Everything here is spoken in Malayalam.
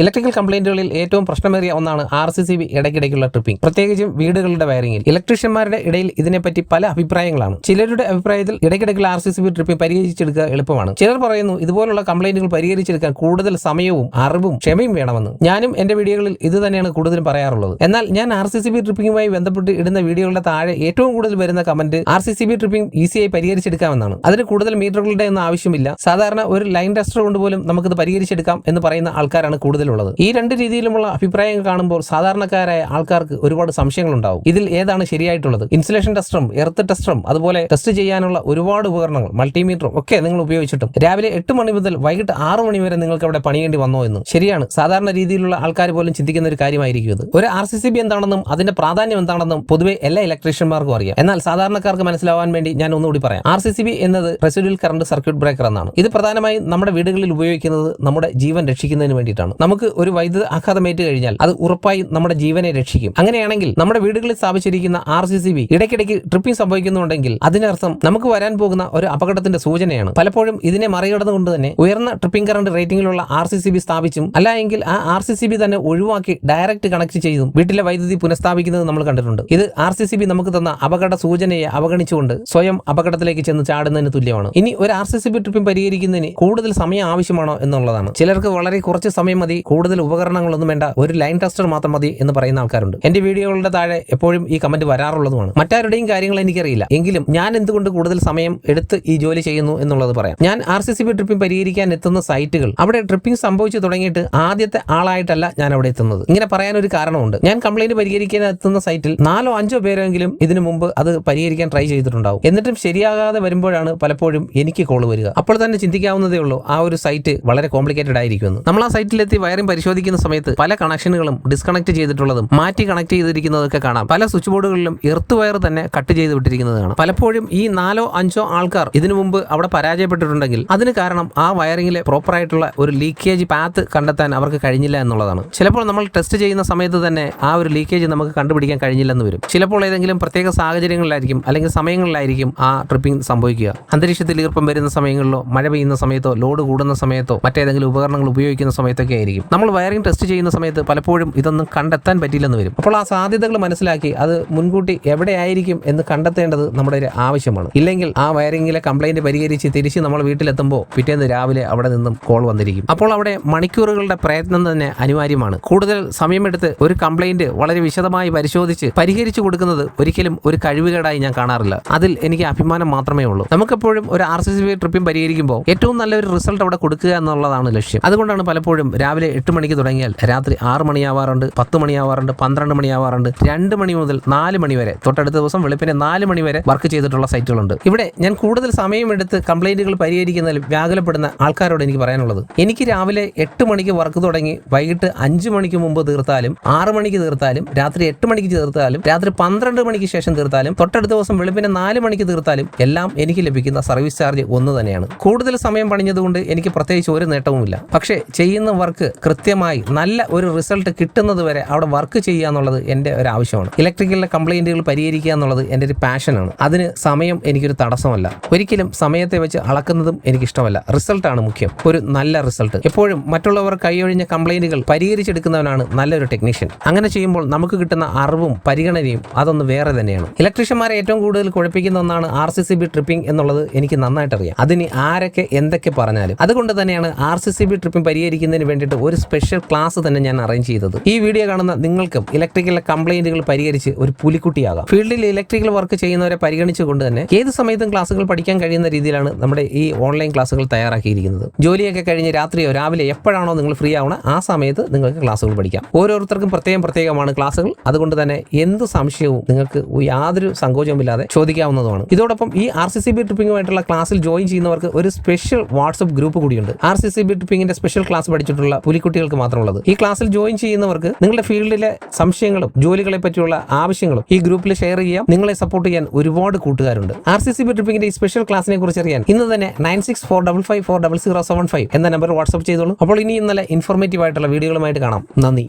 ഇലക്ട്രിക്കൽ കംപ്ലൈന്റുകളിൽ ഏറ്റവും പ്രശ്നമേറിയ ഒന്നാണ് RCCB ഇടയ്ക്കിടയ്ക്കുള്ള ട്രിപ്പിംഗ്, പ്രത്യേകിച്ചും വീടുകളുടെ വയറിംഗിൽ. ഇലക്ട്രീഷ്യന്മാരുടെ ഇടയിൽ ഇതിനെപ്പറ്റി പല അഭിപ്രായങ്ങളാണ്. ചിലരുടെ അഭിപ്രായത്തിൽ ഇടയ്ക്കിടയ്ക്കുള്ള RCCB ട്രിപ്പിംഗ് പരിഹരിച്ചെടുക്കുക എളുപ്പമാണ്. ചിലർ പറയുന്നു ഇതുപോലുള്ള കംപ്ലൈന്റുകൾ പരിഹരിച്ചെടുക്കാൻ കൂടുതൽ സമയവും അറിവും ക്ഷമയും വേണമെന്ന്. ഞാനും എന്റെ വീഡിയോകളിൽ ഇത് തന്നെയാണ് കൂടുതലും പറയാറുള്ളത്. എന്നാൽ ഞാൻ RCCB ട്രിപ്പിംഗുമായി ബന്ധപ്പെട്ട് ഇടുന്ന വീഡിയോകളുടെ താഴെ ഏറ്റവും കൂടുതൽ വരുന്ന കമന്റ് RCCB ട്രിപ്പിംഗ് ഈസിയായി പരിഹരിച്ചെടുക്കാമെന്നാണ്. അതിന് കൂടുതൽ മീറ്ററുകളുടെ ഒന്നും ആവശ്യമില്ല, സാധാരണ ഒരു ലൈൻ ടെസ്റ്റർ കൊണ്ട് പോലും നമുക്കിത് പരിഹരിച്ചെടുക്കാം എന്ന് പറയുന്ന ആൾക്കാരാണ് കൂടുതലുള്ളത്. ഈ രണ്ട് രീതിയിലുമുള്ള അഭിപ്രായങ്ങൾ കാണുമ്പോൾ സാധാരണക്കാരായ ആൾക്കാർക്ക് ഒരുപാട് സംശയങ്ങളുണ്ടാവും. ഇതിൽ ഏതാണ് ശരിയായിട്ടുള്ളത്? ഇൻസുലേഷൻ ടെസ്റ്ററും എർത്ത് ടെസ്റ്ററും അതുപോലെ ടെസ്റ്റ് ചെയ്യാനുള്ള ഒരുപാട് ഉപകരണങ്ങൾ, മൾട്ടിമീറ്ററും ഒക്കെ നിങ്ങൾ ഉപയോഗിച്ചിട്ടും രാവിലെ 8 മണി മുതൽ വൈകിട്ട് 6 മണി വരെ നിങ്ങൾക്ക് അവിടെ പണിയേണ്ടി വന്നോ എന്ന്. ശരിയാണ്, സാധാരണ രീതിയിലുള്ള ആൾക്കാർ പോലും ചിന്തിക്കുന്ന ഒരു കാര്യമായിരിക്കും ഇത്. ഒരു RCCB എന്താണെന്നും അതിന്റെ പ്രാധാന്യം എന്താണെന്നും പൊതുവെ എല്ലാ ഇലക്ട്രീഷ്യന്മാർക്കും അറിയാം. എന്നാൽ സാധാരണക്കാർക്ക് മനസ്സിലാവാൻ വേണ്ടി ഞാൻ ഒന്നുകൂടി പറയാം. RCCB എന്നത് റെസിഡ്യൂവൽ കറന്റ് സർക്യൂട്ട് ബ്രേക്കർ എന്നാണ്. ഇത് പ്രധാനമായും നമ്മുടെ വീടുകളിൽ ഉപയോഗിക്കുന്നത് നമ്മുടെ ജീവൻ രക്ഷിക്കുന്നതിന് വേണ്ടിയിട്ടാണ്. നമുക്ക് ഒരു വൈദ്യുത ആഘാതമേറ്റ് കഴിഞ്ഞാൽ അത് ഉറപ്പായും നമ്മുടെ ജീവനെ രക്ഷിക്കും. അങ്ങനെയാണെങ്കിൽ നമ്മുടെ വീടുകളിൽ സ്ഥാപിച്ചിരിക്കുന്ന RCCB ഇടയ്ക്കിടയ്ക്ക് ട്രിപ്പിംഗ് സംഭവിക്കുന്നുണ്ടെങ്കിൽ അതിനർത്ഥം നമുക്ക് വരാൻ പോകുന്ന ഒരു അപകടത്തിന്റെ സൂചനയാണ്. പലപ്പോഴും ഇതിനെ മറികടന്നുകൊണ്ട് തന്നെ ഉയർന്ന ട്രിപ്പിംഗ് കറന്റ് റേറ്റിംഗിലുള്ള RCCB സ്ഥാപിച്ചും അല്ലെങ്കിൽ ആ RCCB തന്നെ ഒഴിവാക്കി ഡയറക്റ്റ് കണക്ട് ചെയ്തും വീട്ടിലെ വൈദ്യുതി പുനഃസ്ഥാപിക്കുന്നത് നമ്മൾ കണ്ടിട്ടുണ്ട്. ഇത് RCCB നമുക്ക് തന്ന അപകട സൂചനയെ അവഗണിച്ചുകൊണ്ട് സ്വയം അപകടത്തിലേക്ക് ചെന്ന് ചാടുന്നതിന് തുല്യമാണ്. ഇനി ഒരു RCCB ട്രിപ്പിംഗ് പരിഹരിക്കുന്നതിന് കൂടുതൽ സമയം ആവശ്യമാണോ എന്നുള്ളതാണ്. ചിലർക്ക് വളരെ കുറച്ച് സമയം മതി, കൂടുതൽ ഉപകരണങ്ങളൊന്നും വേണ്ട, ഒരു ലൈൻ ടെസ്റ്റർ മാത്രം മതി എന്ന് പറയുന്ന ആൾക്കാരുണ്ട്. എന്റെ വീഡിയോകളുടെ താഴെ എപ്പോഴും ഈ കമന്റ് വരാറുള്ളതുമാണ്. മറ്റാരുടെയും കാര്യങ്ങൾ എനിക്കറിയില്ല, എങ്കിലും ഞാൻ എന്തുകൊണ്ട് കൂടുതൽ സമയം എടുത്ത് ഈ ജോലി ചെയ്യുന്നു എന്നുള്ളത് പറയാം. ഞാൻ RCCB ട്രിപ്പിംഗ് പരിഹരിക്കാൻ എത്തുന്ന സൈറ്റുകൾ അവിടെ ട്രിപ്പിംഗ് സംഭവിച്ചു തുടങ്ങിയിട്ട് ആദ്യത്തെ ആളായിട്ടല്ല ഞാൻ അവിടെ എത്തുന്നത്. ഇങ്ങനെ പറയാനൊരു കാരണമുണ്ട്. ഞാൻ കംപ്ലൈന്റ് പരിഹരിക്കാൻ എത്തുന്ന സൈറ്റിൽ 4-5 പേരെങ്കിലും ഇതിനു മുമ്പ് അത് പരിഹരിക്കാൻ ട്രൈ ചെയ്തിട്ടുണ്ടാവും. എന്നിട്ടും ശരിയാകാതെ വരുമ്പോഴാണ് പലപ്പോഴും എനിക്ക് കോൾ വരിക. അപ്പോൾ തന്നെ ചിന്തിക്കാവുന്നതേ ഉള്ളൂ ആ ഒരു സൈറ്റ് വളരെ കോംപ്ലിക്കേറ്റഡ് ആയിരിക്കുമെന്ന്. നമ്മൾ ആ സൈറ്റിലെത്തി വയറിംഗ് പരിശോധിക്കുന്ന സമയത്ത് പല കണക്ഷനുകളും ഡിസ്കണക്ട് ചെയ്തിട്ടുള്ളതും മാറ്റി കണക്ട് ചെയ്തിരിക്കുന്നതൊക്കെ കാണാം. പല സ്വിച്ച് ബോർഡുകളിലും എർത്ത് വയർ തന്നെ കട്ട് ചെയ്ത് വിട്ടിരിക്കുന്നത് കാണാം. പലപ്പോഴും ഈ 4-5 ആൾക്കാർ ഇതിനു മുമ്പ് അവിടെ പരാജയപ്പെട്ടിട്ടുണ്ടെങ്കിൽ അതിന് കാരണം ആ വയറിംഗിലെ പ്രോപ്പർ ആയിട്ടുള്ള ഒരു ലീക്കേജ് പാത്ത് കണ്ടെത്താൻ അവർക്ക് കഴിഞ്ഞില്ല എന്നുള്ളതാണ്. ചിലപ്പോൾ നമ്മൾ ടെസ്റ്റ് ചെയ്യുന്ന സമയത്ത് തന്നെ ആ ഒരു ലീക്കേജ് നമുക്ക് കണ്ടുപിടിക്കാൻ കഴിഞ്ഞില്ലെന്ന് വരും. ചിലപ്പോൾ ഏതെങ്കിലും പ്രത്യേക സാഹചര്യങ്ങളിലായിരിക്കും അല്ലെങ്കിൽ സമയങ്ങളിലായിരിക്കും ആ ട്രിപ്പിംഗ് സംഭവിക്കുക. അന്തരീക്ഷത്തിൽ ഈർപ്പം വരുന്ന സമയങ്ങളിലോ മഴ പെയ്യുന്ന സമയത്തോ ലോഡ് കൂടുന്ന സമയത്തോ മറ്റേതെങ്കിലും ഉപകരണങ്ങൾ ഉപയോഗിക്കുന്ന സമയത്തൊക്കെ ആയിരിക്കും. നമ്മൾ വയറിംഗ് ടെസ്റ്റ് ചെയ്യുന്ന സമയത്ത് പലപ്പോഴും ഇതൊന്നും കണ്ടെത്താൻ പറ്റില്ലെന്ന് വരും. അപ്പോൾ ആ സാധ്യതകൾ മനസ്സിലാക്കി അത് മുൻകൂട്ടി എവിടെയായിരിക്കും എന്ന് കണ്ടെത്തേണ്ടത് നമ്മുടെ ഒരു ആവശ്യമാണ്. ഇല്ലെങ്കിൽ ആ വയറിംഗിലെ കംപ്ലൈന്റ് പരിഹരിച്ച് തിരിച്ച് നമ്മൾ വീട്ടിലെത്തുമ്പോൾ പിറ്റേന്ന് രാവിലെ അവിടെ നിന്നും കോൾ വന്നിരിക്കും. അപ്പോൾ അവിടെ മണിക്കൂറുകളുടെ പ്രയത്നം തന്നെ അനിവാര്യമാണ്. കൂടുതൽ സമയമെടുത്ത് ഒരു കംപ്ലൈന്റ് വളരെ വിശദമായി പരിശോധിച്ച് പരിഹരിച്ചു കൊടുക്കുന്നത് ഒരിക്കലും ഒരു കഴിവുകേടായി ഞാൻ കാണാറില്ല. അതിൽ എനിക്ക് അഭിമാനം മാത്രമേ ഉള്ളൂ. നമുക്കെപ്പോഴും ഒരു RCCB ട്രിപ്പിംഗ് പരിഹരിക്കുമ്പോൾ ഏറ്റവും നല്ലൊരു റിസൾട്ട് അവിടെ കൊടുക്കുക എന്നുള്ളതാണ് ലക്ഷ്യം. അതുകൊണ്ടാണ് പലപ്പോഴും രാവിലെ 8 മണിക്ക് തുടങ്ങിയാൽ രാത്രി 6 മണിയാവാറുണ്ട്, 10 മണിയാവാറുണ്ട്, 12 മണിയാവാറുണ്ട്, 2 മണി മുതൽ 4 മണി വരെ, തൊട്ടടുത്ത ദിവസം വെളുപ്പിനെ 4 മണി വരെ വർക്ക് ചെയ്തിട്ടുള്ള സൈറ്റുകളുണ്ട്. ഇവിടെ ഞാൻ കൂടുതൽ സമയമെടുത്ത് കംപ്ലൈന്റുകൾ പരിഹരിക്കുന്നതിൽ വ്യാകുലപ്പെടുന്ന ആൾക്കാരോട് എനിക്ക് പറയാനുള്ളത്, എനിക്ക് രാവിലെ 8 മണിക്ക് വർക്ക് തുടങ്ങി വൈകിട്ട് 5 മണിക്ക് മുമ്പ് തീർത്താലും 6 മണിക്ക് തീർത്താലും രാത്രി 8 മണിക്ക് തീർത്താലും രാത്രി 12 മണിക്ക് ശേഷം തീർത്താലും തൊട്ടടുത്ത ദിവസം വെളുപ്പിനെ 4 മണിക്ക് തീർത്താലും എല്ലാം എനിക്ക് ലഭിക്കുന്ന സർവീസ് ചാർജ് ഒന്ന് തന്നെയാണ്. കൂടുതൽ സമയം പണിഞ്ഞതുകൊണ്ട് എനിക്ക് പ്രത്യേകിച്ച് ഒരു നേട്ടവുമില്ല. പക്ഷേ ചെയ്യുന്ന വർക്ക് കൃത്യമായി നല്ല ഒരു റിസൾട്ട് കിട്ടുന്നത് വരെ അവിടെ വർക്ക് ചെയ്യുക എന്നുള്ളത് എൻ്റെ ഒരു ആവശ്യമാണ്. ഇലക്ട്രിക്കലിലെ കംപ്ലൈന്റുകൾ പരിഹരിക്കുക എന്നുള്ളത് എൻ്റെ ഒരു പാഷനാണ്. അതിന് സമയം എനിക്കൊരു തടസ്സമല്ല. ഒരിക്കലും സമയത്തെ വെച്ച് അളക്കുന്നതും എനിക്കിഷ്ടമല്ല. റിസൾട്ടാണ് മുഖ്യം, ഒരു നല്ല റിസൾട്ട്. എപ്പോഴും മറ്റുള്ളവർ കൈയൊഴിഞ്ഞ കംപ്ലൈന്റുകൾ പരിഹരിച്ചെടുക്കുന്നവനാണ് നല്ലൊരു ടെക്നീഷ്യൻ. അങ്ങനെ ചെയ്യുമ്പോൾ നമുക്ക് കിട്ടുന്ന അറിവും പരിഗണനയും അതൊന്ന് വേറെ തന്നെയാണ്. ഇലക്ട്രീഷ്യന്മാരെ ഏറ്റവും കൂടുതൽ കുഴപ്പിക്കുന്ന ഒന്നാണ് RCCB ട്രിപ്പിംഗ് എന്നുള്ളത് എനിക്ക് നന്നായിട്ട് അറിയാം. അതിന് ആരൊക്കെ എന്തൊക്കെ പറഞ്ഞാലും. അതുകൊണ്ട് തന്നെയാണ് RCCB ട്രിപ്പിംഗ് പരിഹരിക്കുന്നതിന് വേണ്ടിയിട്ട് ഒരു സ്പെഷ്യൽ ക്ലാസ് തന്നെ ഞാൻ അറേഞ്ച് ചെയ്തത്. ഈ വീഡിയോ കാണുന്ന നിങ്ങൾക്കും ഇലക്ട്രിക്കൽ കംപ്ലൈന്റുകൾ പരിഹരിച്ച് ഒരു പുലിക്കുട്ടിയാകാം. ഫീൽഡിൽ ഇലക്ട്രിക്കൽ വർക്ക് ചെയ്യുന്നവരെ പരിഗണിച്ചുകൊണ്ട് തന്നെ ഏത് സമയത്തും ക്ലാസുകൾ പഠിക്കാൻ കഴിയുന്ന രീതിയിലാണ് നമ്മുടെ ഈ ഓൺലൈൻ ക്ലാസുകൾ തയ്യാറാക്കിയിരിക്കുന്നത്. ജോലിയൊക്കെ കഴിഞ്ഞ് രാത്രിയോ രാവിലെ എപ്പോഴാണോ നിങ്ങൾ ഫ്രീ ആവണം ആ സമയത്ത് നിങ്ങൾക്ക് ക്ലാസുകൾ പഠിക്കാം. ഓരോരുത്തർക്കും പ്രത്യേകമാണ് ക്ലാസുകൾ. അതുകൊണ്ട് തന്നെ എന്ത് സംശയവും നിങ്ങൾക്ക് യാതൊരു സങ്കോചവുമില്ലാതെ ചോദിക്കാവുന്നതുമാണ്. ഇതോടൊപ്പം ഈ RCCB ട്രിപ്പിംഗുമായിട്ടുള്ള ക്ലാസ്സിൽ ജോയിൻ ചെയ്യുന്നവർക്ക് ഒരു സ്പെഷ്യൽ വാട്സ്ആപ്പ് ഗ്രൂപ്പ് കൂടിയുണ്ട്. RCCB ട്രിപ്പിംഗിന്റെ സ്പെഷ്യൽ ക്ലാസ് പഠിച്ചിട്ടുള്ള പുലിക്കുട്ടികൾക്ക് മാത്രമുള്ളത്. ഈ ക്ലാസ്സിൽ ജോയിൻ ചെയ്യുന്നവർക്ക് നിങ്ങളുടെ ഫീൽഡിലെ സംശയങ്ങളും ജോലികളെ പറ്റിയുള്ള ആവശ്യങ്ങളും ഈ ഗ്രൂപ്പിൽ ഷെയർ ചെയ്യാം. നിങ്ങളെ സപ്പോർട്ട് ചെയ്യാൻ ഒരുപാട് കൂട്ടുകാരുണ്ട്. RCCB ട്രിപ്പിംഗിന്റെ ഈ സ്പെഷ്യൽ ക്ലാസിനെ കുറിച്ച് അറിയാൻ ഇന്ന് തന്നെ 9645540075 എന്ന നമ്പർ വാട്സ്ആപ്പ് ചെയ്തോളൂ. അപ്പോൾ ഇനി ഇന്നലെ ഇൻഫോർമേറ്റീവ് ആയിട്ടുള്ള വീഡിയോകളുമായിട്ട് കാണാം. നന്ദി.